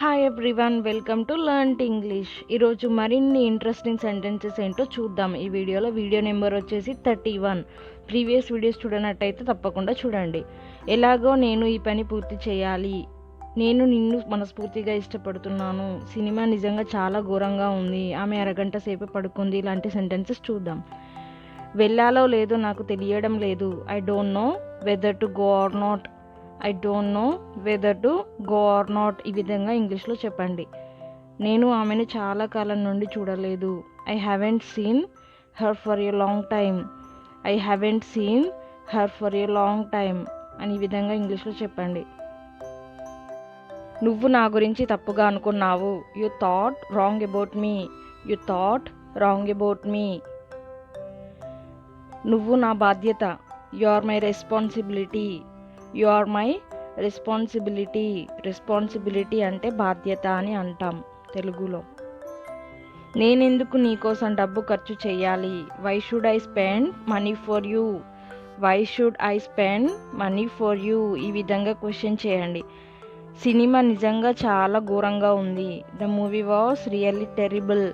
Hi everyone, welcome to learn English. ఈరోజు మరిన్ని interesting sentences ఏంటో చూద్దాం ఈ వీడియోలో. వీడియో నెంబర్ వచ్చేసి 31. ప్రీవియస్ వీడియోస్ చూడనట్టయితే తప్పకుండా చూడండి. ఎలాగో నేను ఈ పని పూర్తి చేయాలి, నేను నిన్ను మనస్ఫూర్తిగా ఇష్టపడుతున్నాను, సినిమా నిజంగా చాలా ఘోరంగా ఉంది, ఆమె అరగంట సేపు పడుకుంది, ఇలాంటి సెంటెన్సెస్ చూద్దాం. వెళ్ళాలో లేదో నాకు తెలియడం లేదు. I don't know whether to go or not. I don't know whether to go or not. ఈ విధంగా ఇంగ్లీష్లో చెప్పండి. నేను ఆమెను చాలా కాలం నుండి చూడలేదు. I haven't seen her for a long time. I haven't seen her for a long time అని ఈ విధంగా ఇంగ్లీష్లో చెప్పండి. నువ్వు నా గురించి తప్పుగా అనుకున్నావు. You thought wrong about me. You thought wrong about me. నువ్వు నా బాధ్యత. You are my responsibility. You are my responsibility. Responsibility అంటే బాధ్యత అని అంటాం తెలుగులో. నేనెందుకు నీకోసం డబ్బు ఖర్చు చేయాలి. Why should I spend money for you. Why should I spend money for you. ఈ విధంగా క్వశ్చన్ చేయండి. సినిమా నిజంగా చాలా ఘోరంగా ఉంది. The movie was really terrible.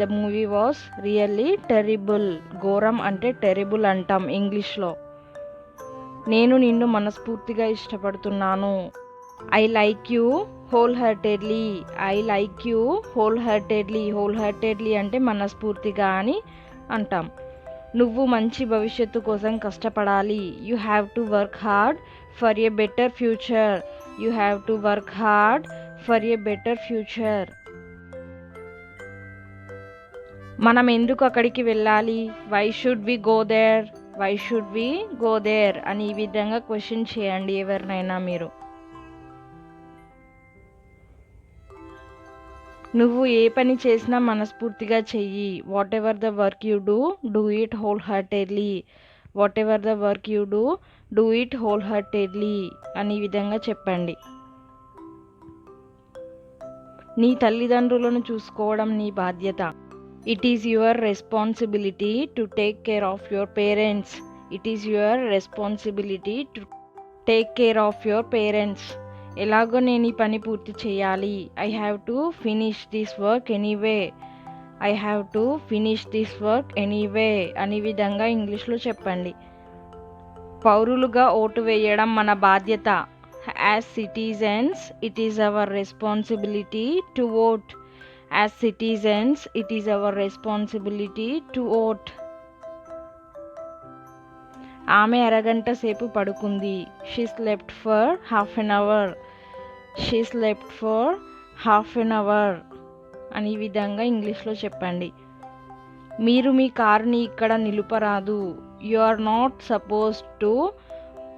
The movie was really terrible. ఘోరం అంటే టెరిబుల్ అంటాం ఇంగ్లీష్లో. నేను నిన్ను మనస్ఫూర్తిగా ఇష్టపడుతున్నాను. I like you whole heartedly. I like you whole heartedly. Whole heartedly అంటే మనస్ఫూర్తిగా అని అంటాం. నువ్వు మంచి భవిష్యత్తు కోసం కష్టపడాలి. You have to work hard for a better future. You have to work hard for a better future. మనం ఎందుకు అక్కడికి వెళ్ళాలి. Why should we go there. Why should we go there అని ఈ విధంగా క్వశ్చన్ చేయండి ఎవరినైనా మీరు. నువ్వు ఏ పని చేసినా మనస్ఫూర్తిగా చెయ్యి. What ever the work you do it whole heartedly. What ever the work you do it whole heartedly అని ఈ విధంగా చెప్పండి. నీ తల్లిదండ్రులను చూసుకోవడం నీ బాధ్యత. It is your responsibility to take care of your parents. It is your responsibility to take care of your parents. ఎలాగో నేను ఈ పని పూర్తి చేయాలి. I have to finish this work anyway. I have to finish this work anyway అని విధంగా ఇంగ్లీష్లో చెప్పండి. పౌరులుగా ఓటు వేయడం మన బాధ్యత. As citizens it is our responsibility to vote. As citizens, it is our responsibility to vote. ఆమె అరగంట సేపు పడుకుంది. She slept for half an hour. She slept for half an hour అని ఈ విధంగా ఇంగ్లీష్లో చెప్పండి. మీరు మీ కారుని ఇక్కడ నిలుపరాదు. You are not supposed to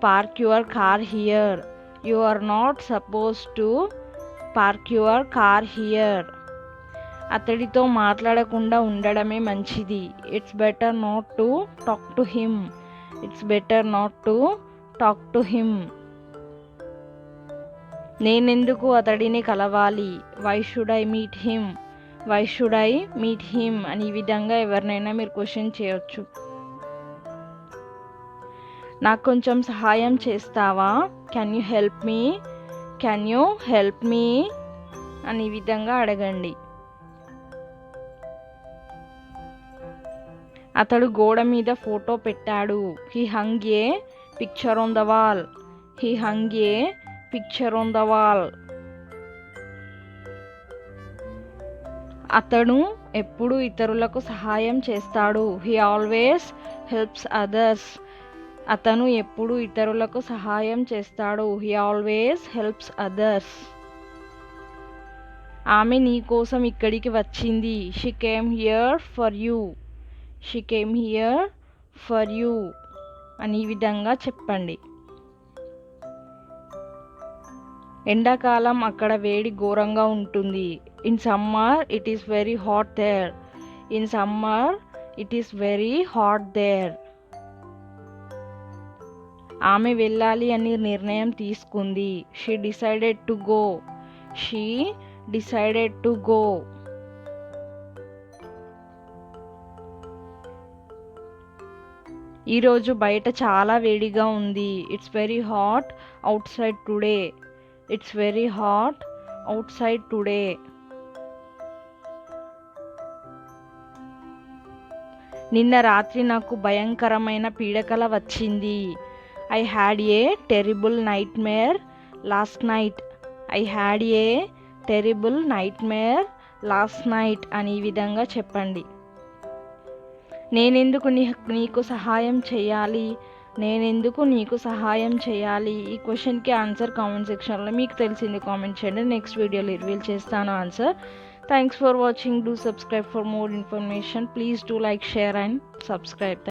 park your car here. You are not supposed to park your car here. అతడితో మాట్లాడకుండా ఉండడమే మంచిది. It's better not to talk to him. It's better not to talk to him. నేనెందుకు అతడిని కలవాలి. Why should I meet him. Why should I meet him అని ఈ విధంగా ఎవరినైనా మీరు క్వశ్చన్ చేయొచ్చు. నాకు కొంచెం సహాయం చేస్తావా. Can you help me. Can you help me అని ఈ విధంగా అడగండి. అతడు గోడ మీద ఫోటో పెట్టాడు. He hung a picture on the wall. He hung a picture on the wall. అతడు ఎప్పుడు ఇతరులకు సహాయం చేస్తాడు. He always helps others. అతను ఎప్పుడు ఇతరులకు సహాయం చేస్తాడు. He always helps others. ఆమె నీ కోసం ఇక్కడికి వచ్చింది. She came here for you. She came here for you అని ఈ విధంగా చెప్పండి. ఎండాకాలం అక్కడ వేడి ఘోరంగా ఉంటుంది. In summer it is very hot there. In summer it is very hot there. ఆమె వెళ్ళాలి అని నిర్ణయం తీసుకుంది. She decided to go. She decided to go. ఈరోజు బయట చాలా వేడిగా ఉంది. It's very hot outside today. It's very hot outside today. నిన్న రాత్రి నాకు భయంకరమైన పీడకల వచ్చింది. I had a terrible nightmare last night. I had a terrible nightmare last night అని ఈ విధంగా చెప్పండి. నేనెందుకు నీకు సహాయం చేయాలి, నేనెందుకు నీకు సహాయం చేయాలి. ఈ క్వశ్చన్కి ఆన్సర్ కామెంట్ సెక్షన్లో మీకు తెలిసింది కామెంట్ చేయండి. నెక్స్ట్ వీడియోలో రివీల్ చేస్తాను answer. Thanks for watching. Do subscribe for more information. Please do like, share and subscribe.